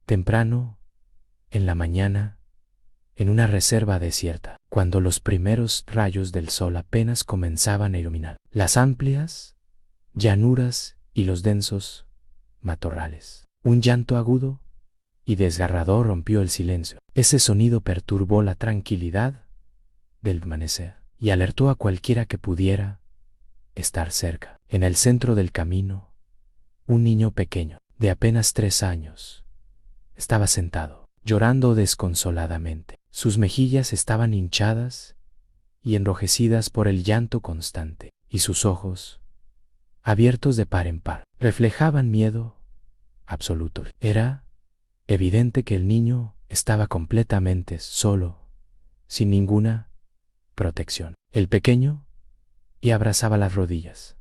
Temprano, en la mañana, en una reserva desierta, cuando los primeros rayos del sol apenas comenzaban a iluminar las amplias llanuras y los densos matorrales, un llanto agudo y desgarrador rompió el silencio. Ese sonido perturbó la tranquilidad del amanecer y alertó a cualquiera que pudiera estar cerca. En el centro del camino, un niño pequeño, de apenas 3 años, estaba sentado, llorando desconsoladamente. Sus mejillas estaban hinchadas y enrojecidas por el llanto constante, y sus ojos, abiertos de par en par, reflejaban miedo absoluto. Era evidente que el niño estaba completamente solo, sin ninguna protección. El pequeño y abrazaba las rodillas,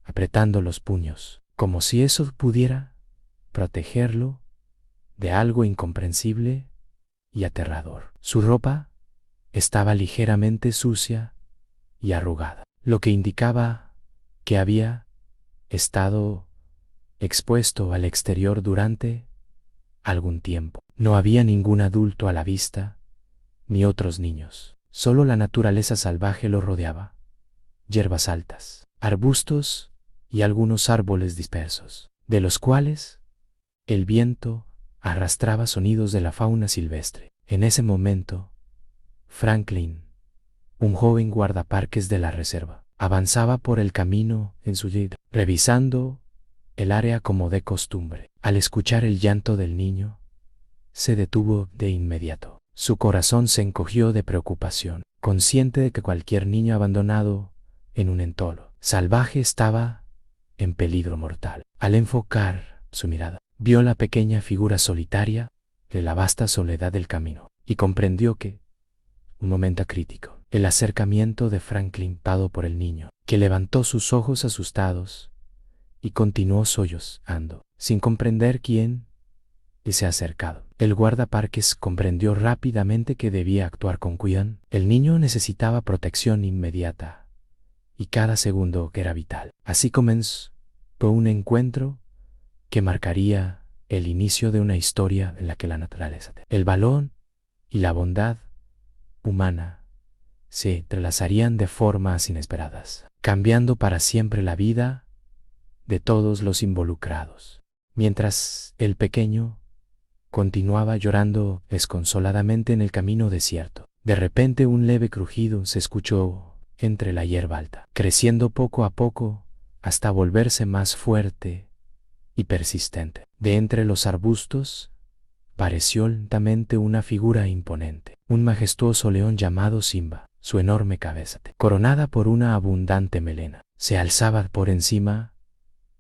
apretando los puños, como si eso pudiera protegerlo de algo incomprensible y aterrador. Su ropa estaba ligeramente sucia y arrugada, lo que indicaba que había estado expuesto al exterior durante algún tiempo. No había ningún adulto a la vista, ni otros niños. Solo la naturaleza salvaje lo rodeaba. Hierbas altas, arbustos y algunos árboles dispersos, de los cuales el viento arrastraba sonidos de la fauna silvestre. En ese momento, Franklin, un joven guardaparques de la reserva, avanzaba por el camino en su jeep, revisando el área como de costumbre. Al escuchar el llanto del niño, se detuvo de inmediato. Su corazón se encogió de preocupación, consciente de que cualquier niño abandonado en un entorno salvaje estaba en peligro mortal. Al enfocar su mirada, vio la pequeña figura solitaria de la vasta soledad del camino y comprendió que, un momento crítico, el acercamiento de Franklin dado por el niño, que levantó sus ojos asustados y continuó sollozando, sin comprender quién se ha acercado. El guardaparques comprendió rápidamente que debía actuar con cuidado. El niño necesitaba protección inmediata y cada segundo era vital. Así comenzó un encuentro que marcaría el inicio de una historia en la que la naturaleza, el valor y la bondad humana se entrelazarían de formas inesperadas, cambiando para siempre la vida de todos los involucrados. Mientras el pequeño continuaba llorando desconsoladamente en el camino desierto, de repente un leve crujido se escuchó entre la hierba alta, creciendo poco a poco hasta volverse más fuerte y persistente. De entre los arbustos pareció lentamente una figura imponente, un majestuoso león llamado Simba. Su enorme cabeza, coronada por una abundante melena, se alzaba por encima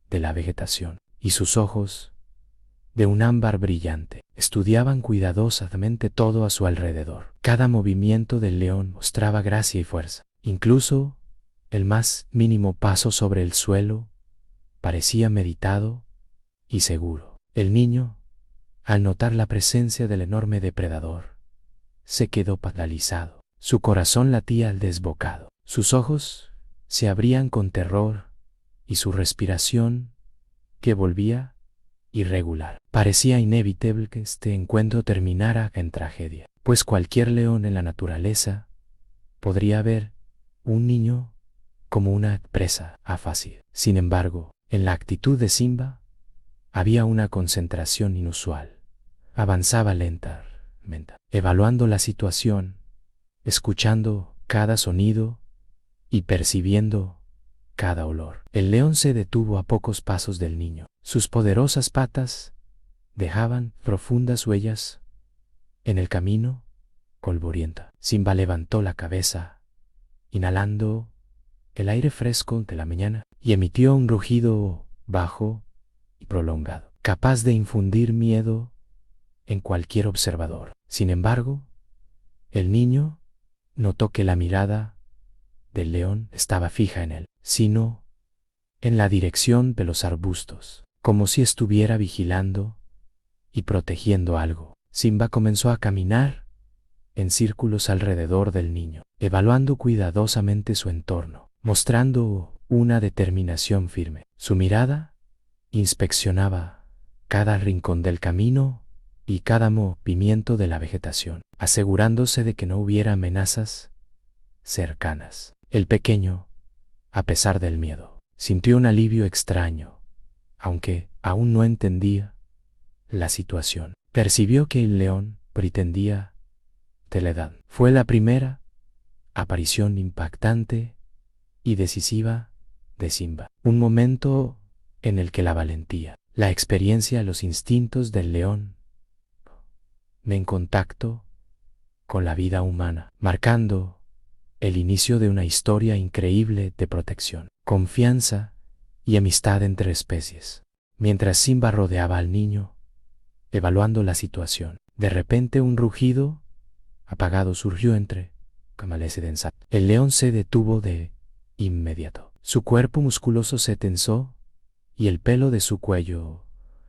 de la vegetación, y sus ojos, de un ámbar brillante, estudiaban cuidadosamente todo a su alrededor. Cada movimiento del león mostraba gracia y fuerza. Incluso el más mínimo paso sobre el suelo parecía meditado y seguro. El niño, al notar la presencia del enorme depredador, se quedó paralizado. Su corazón latía al desbocado. Sus ojos se abrían con terror y su respiración, que volvía irregular. Parecía inevitable que este encuentro terminara en tragedia, pues cualquier león en la naturaleza podría ver un niño como una presa fácil. Sin embargo, en la actitud de Simba había una concentración inusual. Avanzaba lentamente, evaluando la situación, escuchando cada sonido y percibiendo cada olor. El león se detuvo a pocos pasos del niño. Sus poderosas patas dejaban profundas huellas en el camino polvorienta. Simba levantó la cabeza, inhalando el aire fresco de la mañana, y emitió un rugido bajo y prolongado, capaz de infundir miedo en cualquier observador. Sin embargo, el niño notó que la mirada del león estaba fija en él, sino en la dirección de los arbustos, como si estuviera vigilando y protegiendo algo. Simba comenzó a caminar en círculos alrededor del niño, evaluando cuidadosamente su entorno, mostrando una determinación firme. Su mirada inspeccionaba cada rincón del camino y cada movimiento de la vegetación, asegurándose de que no hubiera amenazas cercanas. El pequeño, a pesar del miedo, sintió un alivio extraño, aunque aún no entendía la situación. Percibió que el león pretendía teledad. Fue la primera aparición impactante y decisiva de Simba. Un momento en el que la valentía, la experiencia, los instintos del león en contacto con la vida humana, marcando el inicio de una historia increíble de protección, confianza y amistad entre especies. Mientras Simba rodeaba al niño, evaluando la situación, de repente un rugido apagado surgió entre camales y densa. El león se detuvo de inmediato. Su cuerpo musculoso se tensó y el pelo de su cuello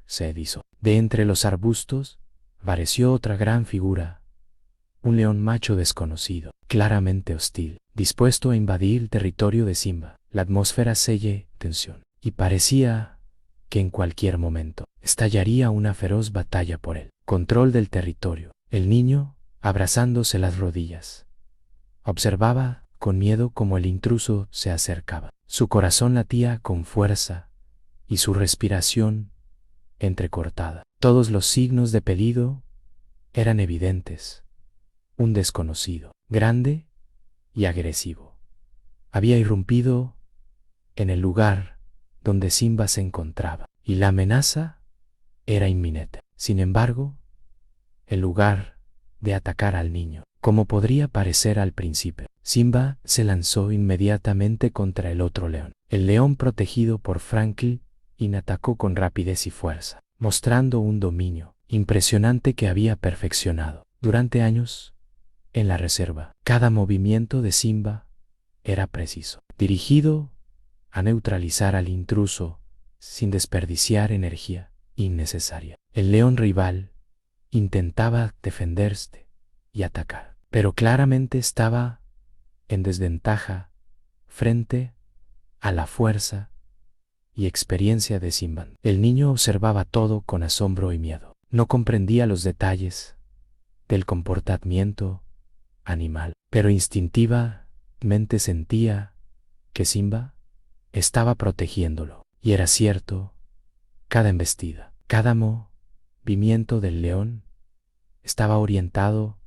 se erizó. De entre los arbustos apareció otra gran figura, un león macho desconocido, claramente hostil, dispuesto a invadir el territorio de Simba. La atmósfera se llenó de tensión y parecía que en cualquier momento estallaría una feroz batalla por el control del territorio. El niño, abrazándose las rodillas, observaba con miedo cómo el intruso se acercaba. Su corazón latía con fuerza y su respiración entrecortada. Todos los signos de peligro eran evidentes. Un desconocido, grande y agresivo, había irrumpido en el lugar donde Simba se encontraba, y la amenaza era inminente. Sin embargo, en lugar de atacar al niño, como podría parecer al principio, Simba se lanzó inmediatamente contra el otro león. El león, protegido por Franklin, atacó con rapidez y fuerza, mostrando un dominio impresionante que había perfeccionado durante años en la reserva. Cada movimiento de Simba era preciso, dirigido a neutralizar al intruso sin desperdiciar energía innecesaria. El león rival intentaba defenderse y atacar, pero claramente estaba en desventaja frente a la fuerza y experiencia de Simba. El niño observaba todo con asombro y miedo. No comprendía los detalles del comportamiento animal, pero instintivamente sentía que Simba estaba protegiéndolo. Y era cierto, cada embestida, cada movimiento del león estaba orientado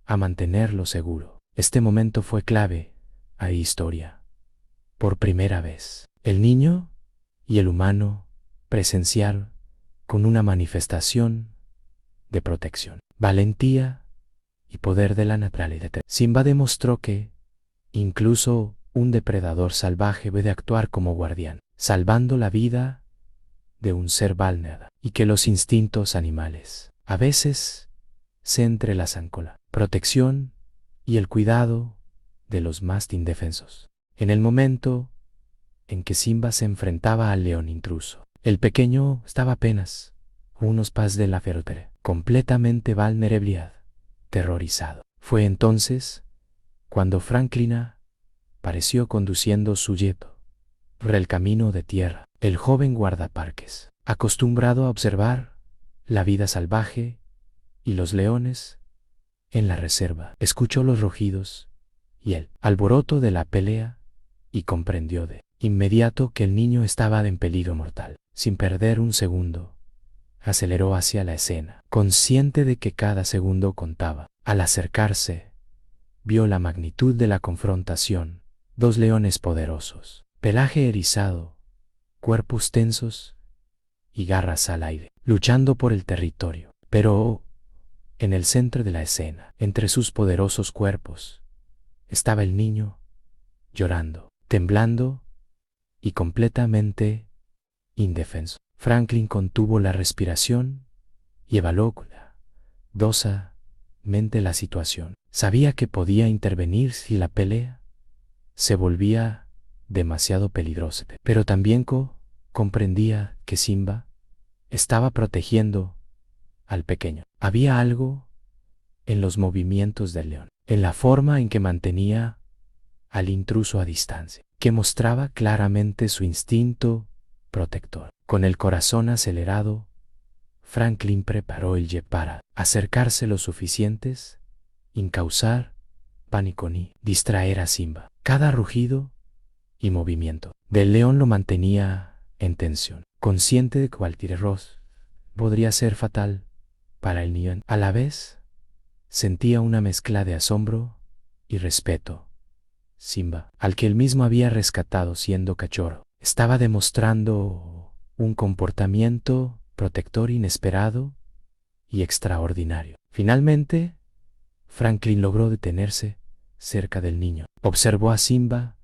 a mantenerlo seguro. Este momento fue clave a la historia. Por primera vez, el niño y el humano presenciaron con una manifestación de protección, valentía y poder de la naturaleza. Simba demostró que incluso un depredador salvaje puede actuar como guardián, salvando la vida de un ser vulnerable, y que los instintos animales a veces se entrelazan con la protección y el cuidado de los más indefensos. En el momento en que Simba se enfrentaba al león intruso, el pequeño estaba apenas unos pasos de la feroz, completamente vulnerable, terrorizado. Fue entonces cuando Franklin pareció conduciendo su yeto por el camino de tierra. El joven guardaparques, acostumbrado a observar la vida salvaje y los leones en la reserva, escuchó los rugidos y el alboroto de la pelea y comprendió de inmediato que el niño estaba en peligro mortal. Sin perder un segundo, aceleró hacia la escena, consciente de que cada segundo contaba. Al acercarse, vio la magnitud de la confrontación. Dos leones poderosos, pelaje erizado, cuerpos tensos y garras al aire, luchando por el territorio. Pero en el centro de la escena, entre sus poderosos cuerpos, estaba el niño, llorando, temblando y completamente indefenso. Franklin contuvo la respiración y evaluó cuidadosamente la situación. Sabía que podía intervenir si la pelea se volvía demasiado peligrosa, pero también comprendía que Simba estaba protegiendo al pequeño. Había algo en los movimientos del león, en la forma en que mantenía al intruso a distancia, que mostraba claramente su instinto protector. Con el corazón acelerado, Franklin preparó el jet para acercarse lo suficientes, sin causar pánico ni distraer a Simba. Cada rugido y movimiento del león lo mantenía en tensión, consciente de que cualquier error podría ser fatal para el niño. A la vez, sentía una mezcla de asombro y respeto. Simba, al que él mismo había rescatado siendo cachorro, estaba demostrando un comportamiento protector inesperado y extraordinario. Finalmente, Franklin logró detenerse cerca del niño. Observó a Simba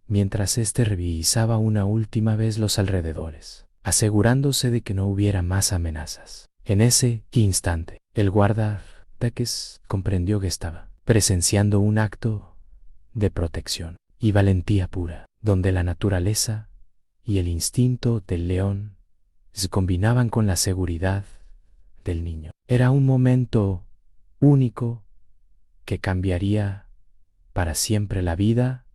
mientras éste revisaba una última vez los alrededores, asegurándose de que no hubiera más amenazas. En ese instante, el guardaparques comprendió que estaba presenciando un acto de protección y valentía pura, donde la naturaleza y el instinto del león se combinaban con la seguridad del niño. Era un momento único que cambiaría para siempre la vida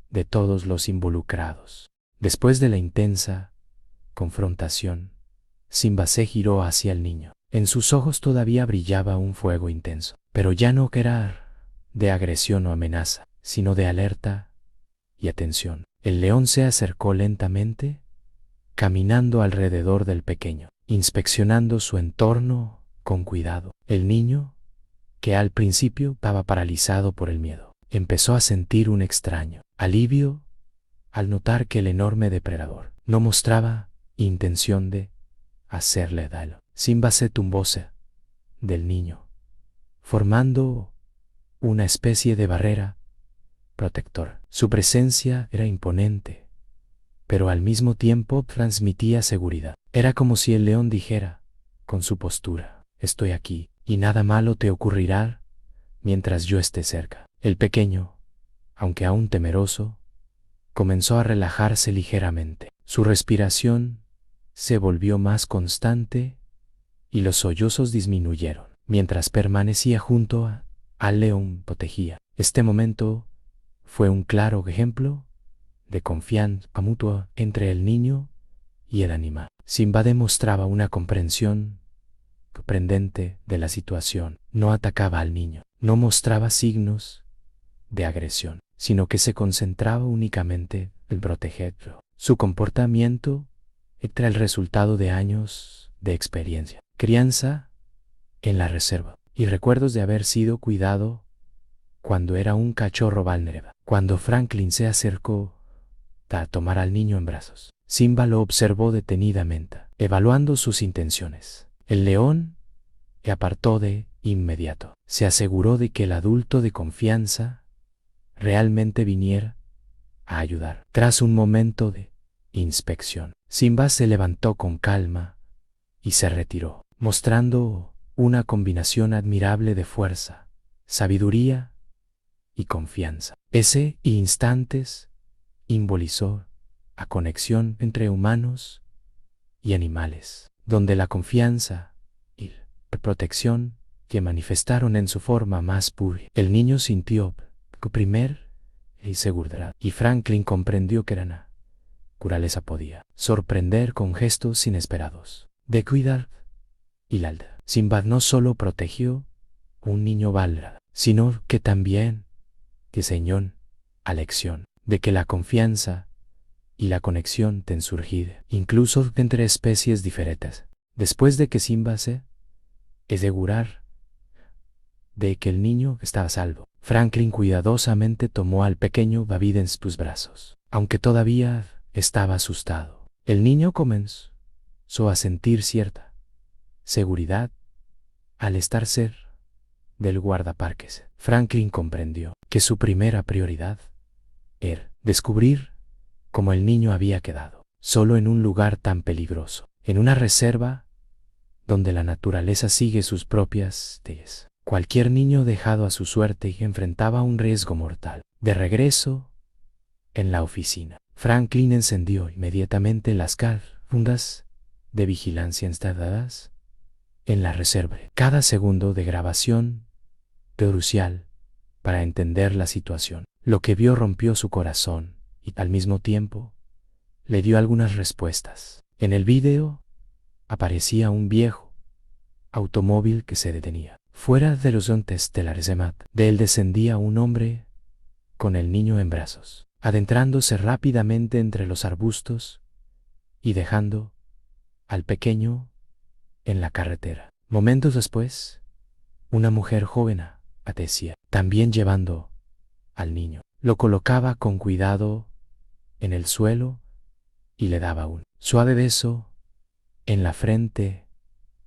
de todos los involucrados. Después de la intensa confrontación, Simba se giró hacia el niño. En sus ojos todavía brillaba un fuego intenso, pero ya no era de agresión o amenaza, sino de alerta y atención. El león se acercó lentamente, caminando alrededor del pequeño, inspeccionando su entorno con cuidado. El niño, que al principio estaba paralizado por el miedo, empezó a sentir un extraño alivio al notar que el enorme depredador no mostraba intención de hacerle daño. Simba se tumbó del niño, formando una especie de barrera protectora. Su presencia era imponente, pero al mismo tiempo transmitía seguridad. Era como si el león dijera, con su postura, estoy aquí, y nada malo te ocurrirá mientras yo esté cerca. El pequeño, aunque aún temeroso, comenzó a relajarse ligeramente. Su respiración se volvió más constante y los sollozos disminuyeron. Mientras permanecía junto al león protegía. Este momento fue un claro ejemplo de confianza mutua entre el niño y el animal. Simba demostraba una comprensión sorprendente de la situación. No atacaba al niño, no mostraba signos de agresión, sino que se concentraba únicamente en protegerlo. Su comportamiento era el resultado de años de experiencia, crianza en la reserva y recuerdos de haber sido cuidado cuando era un cachorro vulnerable. Cuando Franklin se acercó a tomar al niño en brazos, Simba lo observó detenidamente, evaluando sus intenciones. El león se apartó de inmediato. Se aseguró de que el adulto de confianza realmente viniera a ayudar. Tras un momento de inspección, Simba se levantó con calma y se retiró, mostrando una combinación admirable de fuerza, sabiduría y confianza. Ese instante simbolizó la conexión entre humanos y animales, donde la confianza y la protección que manifestaron en su forma más pura. El niño sintió primer y seguridad, y Franklin comprendió que la naturaleza podía sorprender con gestos inesperados de cuidar y lealtad. Simba no solo protegió a un niño vulnerable, sino que también enseñó a lección de que la confianza y la conexión ten surgido incluso entre especies diferentes. Después de que Simba se asegurar de que el niño estaba a salvo, Franklin cuidadosamente tomó al pequeño David en sus brazos. Aunque todavía estaba asustado, el niño comenzó a sentir cierta seguridad al estar cerca del guardaparques. Franklin comprendió que su primera prioridad era descubrir cómo el niño había quedado solo en un lugar tan peligroso, en una reserva donde la naturaleza sigue sus propias leyes. Cualquier niño dejado a su suerte enfrentaba un riesgo mortal. De regreso en la oficina, Franklin encendió inmediatamente las cámaras de vigilancia instaladas en la reserva. Cada segundo de grabación crucial para entender la situación. Lo que vio rompió su corazón y al mismo tiempo le dio algunas respuestas. En el video aparecía un viejo automóvil que se detenía. Fuera de los horizontes de la reserva, de él descendía un hombre con el niño en brazos, adentrándose rápidamente entre los arbustos y dejando al pequeño en la carretera. Momentos después, una mujer joven aparecía, también llevando al niño. Lo colocaba con cuidado en el suelo y le daba un suave beso en la frente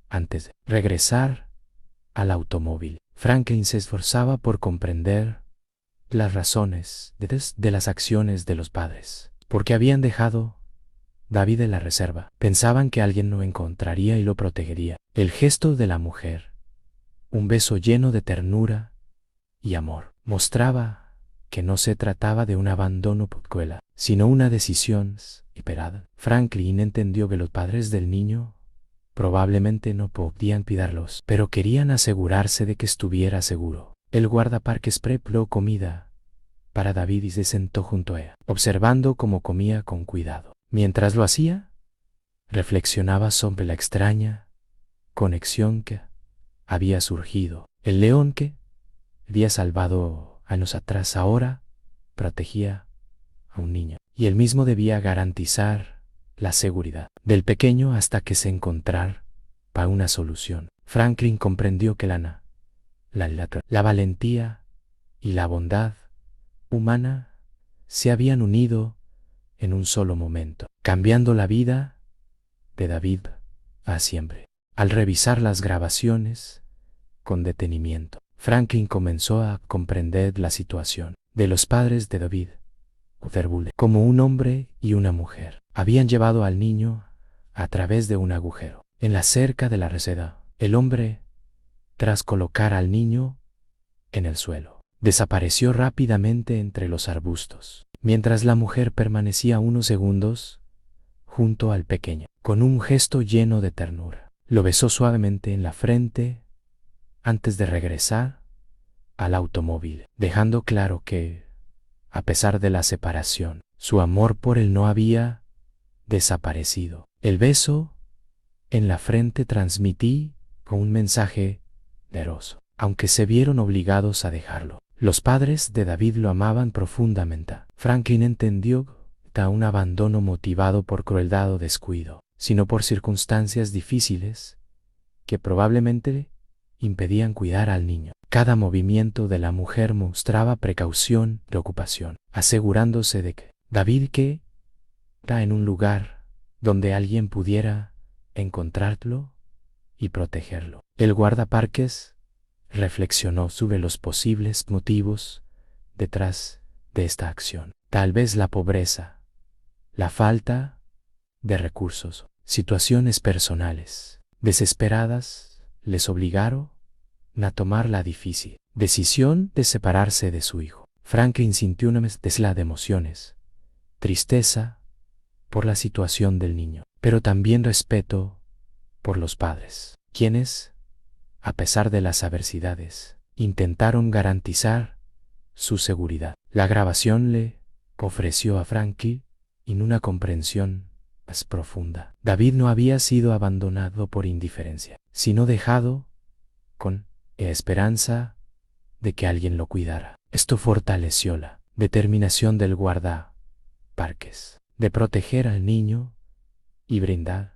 antes de regresar al automóvil. Franklin se esforzaba por comprender las razones de las acciones de los padres. ¿Por qué habían dejado David en la reserva? Pensaban que alguien lo encontraría y lo protegería. El gesto de la mujer, un beso lleno de ternura y amor, mostraba que no se trataba de un abandono por cruel, sino una decisión esperada. Franklin entendió que los padres del niño probablemente no podían cuidarlos, pero querían asegurarse de que estuviera seguro. El guardaparques preparó comida para David y se sentó junto a ella, observando cómo comía con cuidado. Mientras lo hacía, reflexionaba sobre la extraña conexión que había surgido. El león que había salvado años atrás ahora protegía a un niño, y él mismo debía garantizar la seguridad del pequeño hasta que se encontrara para una solución. Franklin comprendió que la valentía y la bondad humana se habían unido en un solo momento, cambiando la vida de David a siempre. Al revisar las grabaciones con detenimiento, Franklin comenzó a comprender la situación de los padres de David. Como un hombre y una mujer habían llevado al niño a través de un agujero en la cerca de la reserva. El hombre, tras colocar al niño en el suelo, desapareció rápidamente entre los arbustos, mientras la mujer permanecía unos segundos junto al pequeño. Con un gesto lleno de ternura, lo besó suavemente en la frente antes de regresar al automóvil, dejando claro que, a pesar de la separación, su amor por él no había desaparecido. El beso en la frente transmití con un mensaje poderoso, aunque se vieron obligados a dejarlo. Los padres de David lo amaban profundamente. Franklin entendió que un abandono motivado por crueldad o descuido, sino por circunstancias difíciles que probablemente impedían cuidar al niño. Cada movimiento de la mujer mostraba precaución y preocupación, asegurándose de que David era en un lugar donde alguien pudiera encontrarlo y protegerlo. El guardaparques reflexionó sobre los posibles motivos detrás de esta acción. Tal vez la pobreza, la falta de recursos, situaciones personales desesperadas les obligaron a tomar la difícil decisión de separarse de su hijo. Franklin sintió una mezcla de emociones, tristeza por la situación del niño, pero también respeto por los padres, quienes, a pesar de las adversidades, intentaron garantizar su seguridad. La grabación le ofreció a Franklin una comprensión más profunda. David no había sido abandonado por indiferencia, sino dejado con esperanza de que alguien lo cuidara. Esto fortaleció la determinación del guardaparques de proteger al niño y brindarle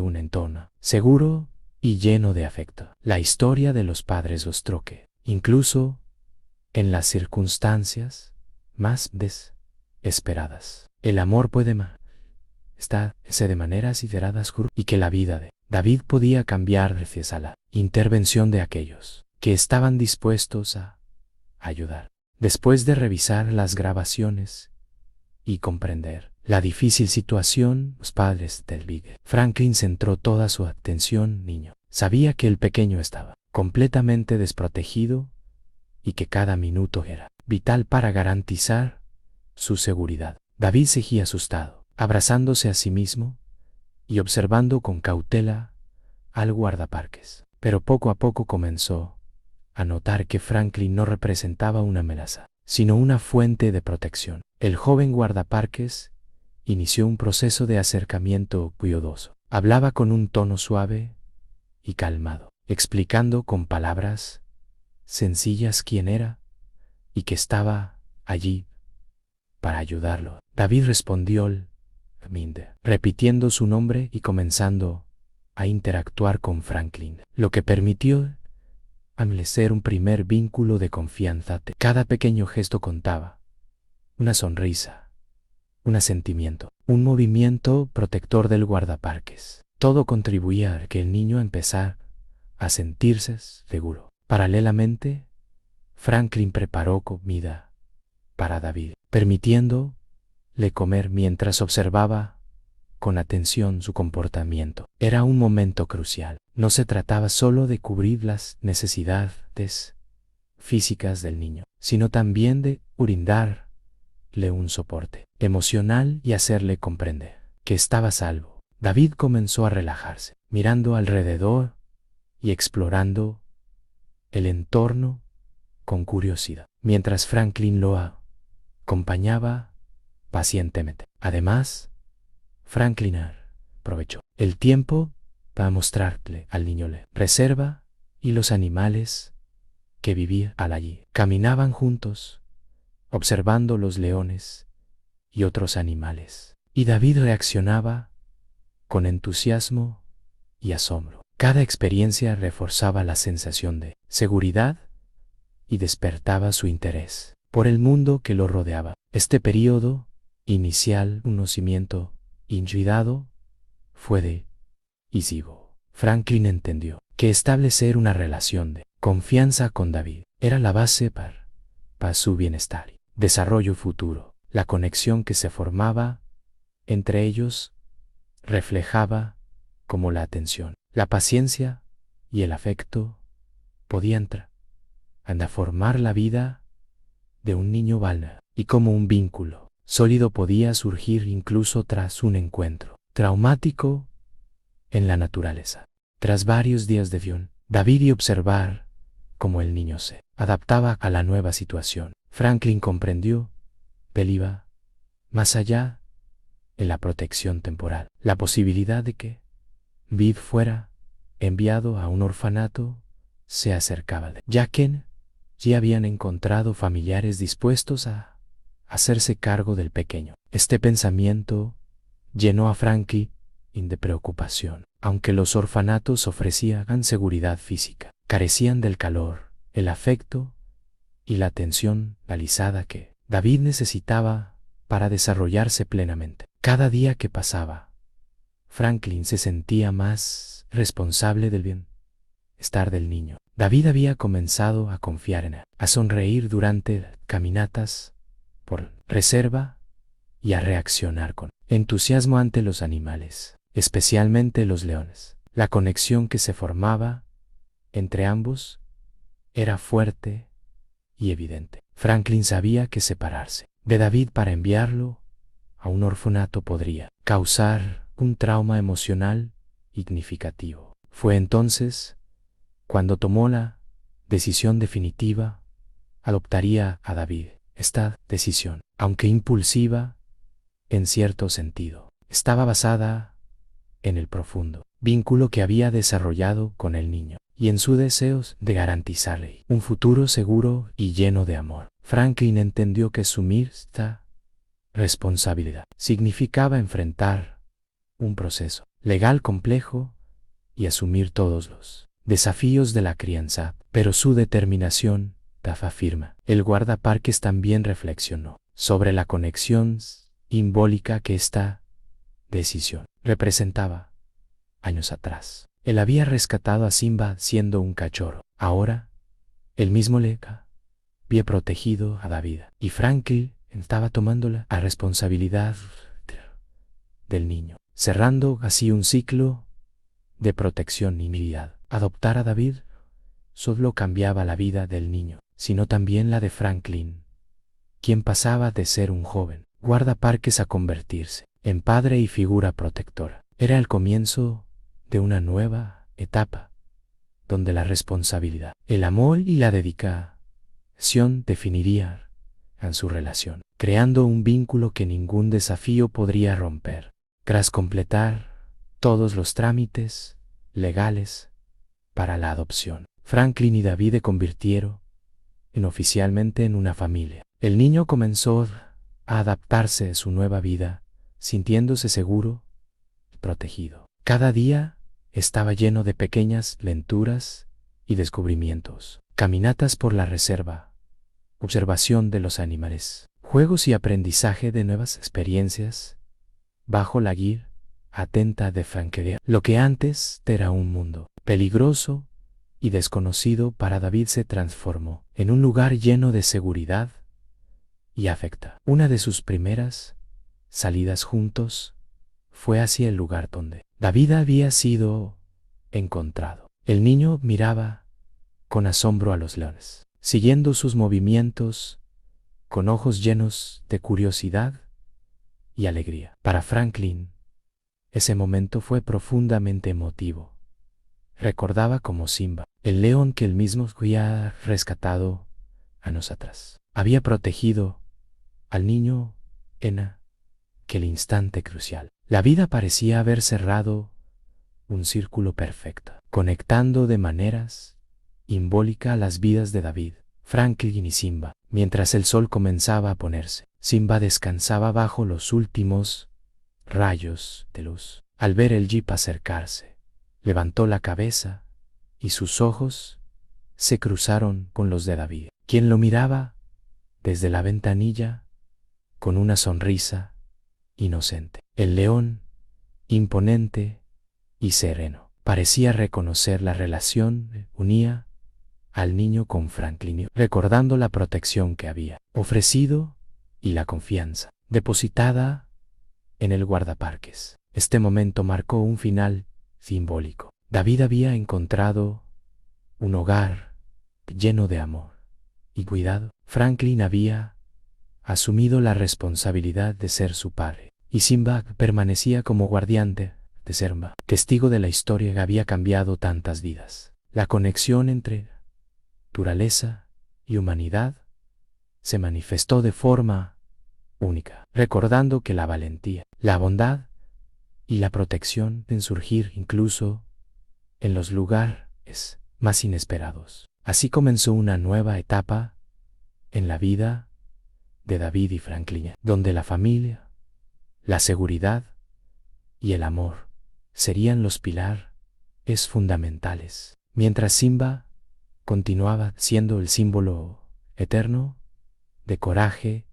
un entorno seguro y lleno de afecto. La historia de los padres mostró que, incluso en las circunstancias más desesperadas, el amor puede estarse de maneras iteradas y que la vida de David podía cambiar gracias a la intervención de aquellos que estaban dispuestos a ayudar. Después de revisar las grabaciones y comprender la difícil situación, los padres del Big Franklin centró toda su atención en el niño. Sabía que el pequeño estaba completamente desprotegido y que cada minuto era vital para garantizar su seguridad. David seguía asustado, abrazándose a sí mismo y observando con cautela al guardaparques. Pero poco a poco comenzó a notar que Franklin no representaba una amenaza, sino una fuente de protección. El joven guardaparques inició un proceso de acercamiento cuidadoso. Hablaba con un tono suave y calmado, explicando con palabras sencillas quién era y que estaba allí para ayudarlo. David respondió repitiendo su nombre y comenzando a interactuar con Franklin, lo que permitió establecer un primer vínculo de confianza. Cada pequeño gesto contaba, una sonrisa, un asentimiento, un movimiento protector del guardaparques. Todo contribuía a que el niño empezara a sentirse seguro. Paralelamente, Franklin preparó comida para David, permitiéndole comer mientras observaba con atención su comportamiento. Era un momento crucial. No se trataba solo de cubrir las necesidades físicas del niño, sino también de brindarle un soporte emocional y hacerle comprender que estaba a salvo. David comenzó a relajarse, mirando alrededor y explorando el entorno con curiosidad, mientras Franklin lo acompañaba pacientemente. Además, Franklin aprovechó el tiempo para mostrarle al niño la reserva y los animales que vivían allí. Caminaban juntos, observando los leones y otros animales, y David reaccionaba con entusiasmo y asombro. Cada experiencia reforzaba la sensación de seguridad y despertaba su interés por el mundo que lo rodeaba. Este periodo inicial, un conocimiento individuado, fue decisivo. Franklin entendió que establecer una relación de confianza con David era la base para su bienestar y desarrollo futuro. La conexión que se formaba entre ellos reflejaba cómo la atención, la paciencia y el afecto podían formar la vida de un niño vulnerable, y como un vínculo sólido podía surgir incluso tras un encuentro traumático en la naturaleza. Tras varios días de viaje, David y observar cómo el niño se adaptaba a la nueva situación, Franklin comprendió que él iba más allá de la protección temporal. La posibilidad de que David fuera enviado a un orfanato se acercaba, ya que ya habían encontrado familiares dispuestos a hacerse cargo del pequeño. Este pensamiento llenó a Franklin de preocupación. Aunque los orfanatos ofrecían seguridad física, carecían del calor, el afecto y la atención realizada que David necesitaba para desarrollarse plenamente. Cada día que pasaba, Franklin se sentía más responsable del bienestar del niño. David había comenzado a confiar en él, a sonreír durante caminatas por reserva y a reaccionar con entusiasmo ante los animales, especialmente los leones. La conexión que se formaba entre ambos era fuerte y evidente. Franklin sabía que separarse de David para enviarlo a un orfanato podría causar un trauma emocional significativo. Fue entonces cuando tomó la decisión definitiva, adoptaría a David. Esta decisión, aunque impulsiva en cierto sentido, estaba basada en el profundo vínculo que había desarrollado con el niño y en su deseo de garantizarle un futuro seguro y lleno de amor. Franklin entendió que asumir esta responsabilidad significaba enfrentar un proceso legal complejo y asumir todos los desafíos de la crianza, pero su determinación estaba firme. El guardaparques también reflexionó sobre la conexión simbólica que esta decisión representaba. Años atrás, él había rescatado a Simba siendo un cachorro. Ahora, él mismo le había protegido a David, y Franklin estaba tomando la responsabilidad del niño, cerrando así un ciclo de protección y unidad. Adoptar a David solo cambiaba la vida del niño, sino también la de Franklin, quien pasaba de ser un joven guardaparques a convertirse en padre y figura protectora. Era el comienzo de una nueva etapa, donde la responsabilidad, el amor y la dedicación definirían su relación, creando un vínculo que ningún desafío podría romper. Tras completar todos los trámites legales, para la adopción. Franklin y David se convirtieron oficialmente en una familia. El niño comenzó a adaptarse a su nueva vida, sintiéndose seguro y protegido. Cada día estaba lleno de pequeñas aventuras y descubrimientos. Caminatas por la reserva, observación de los animales, juegos y aprendizaje de nuevas experiencias bajo la guía atenta de Franklin. Lo que antes era un mundo peligroso y desconocido para David se transformó en un lugar lleno de seguridad y afecto. Una de sus primeras salidas juntos fue hacia el lugar donde David había sido encontrado. El niño miraba con asombro a los leones, siguiendo sus movimientos con ojos llenos de curiosidad y alegría. Para Franklin, ese momento fue profundamente emotivo. Recordaba como Simba, el león que él mismo había rescatado años atrás, había protegido al niño en aquel instante crucial. La vida parecía haber cerrado un círculo perfecto, conectando de maneras simbólicas las vidas de David, Franklin y Simba. Mientras el sol comenzaba a ponerse, Simba descansaba bajo los últimos rayos de luz. Al ver el jeep acercarse, levantó la cabeza y sus ojos se cruzaron con los de David, quien lo miraba desde la ventanilla con una sonrisa inocente. El león, imponente y sereno, parecía reconocer la relación que unía al niño con Franklin, recordando la protección que había ofrecido y la confianza depositada en el guardaparques. Este momento marcó un final simbólico. David había encontrado un hogar lleno de amor y cuidado. Franklin había asumido la responsabilidad de ser su padre, y Simba permanecía como guardián de Simba, testigo de la historia que había cambiado tantas vidas. La conexión entre naturaleza y humanidad se manifestó de forma única, recordando que la valentía, la bondad y la protección pueden surgir incluso en los lugares más inesperados. Así comenzó una nueva etapa en la vida de David y Franklin, donde la familia, la seguridad y el amor serían los pilares fundamentales, mientras Simba continuaba siendo el símbolo eterno de coraje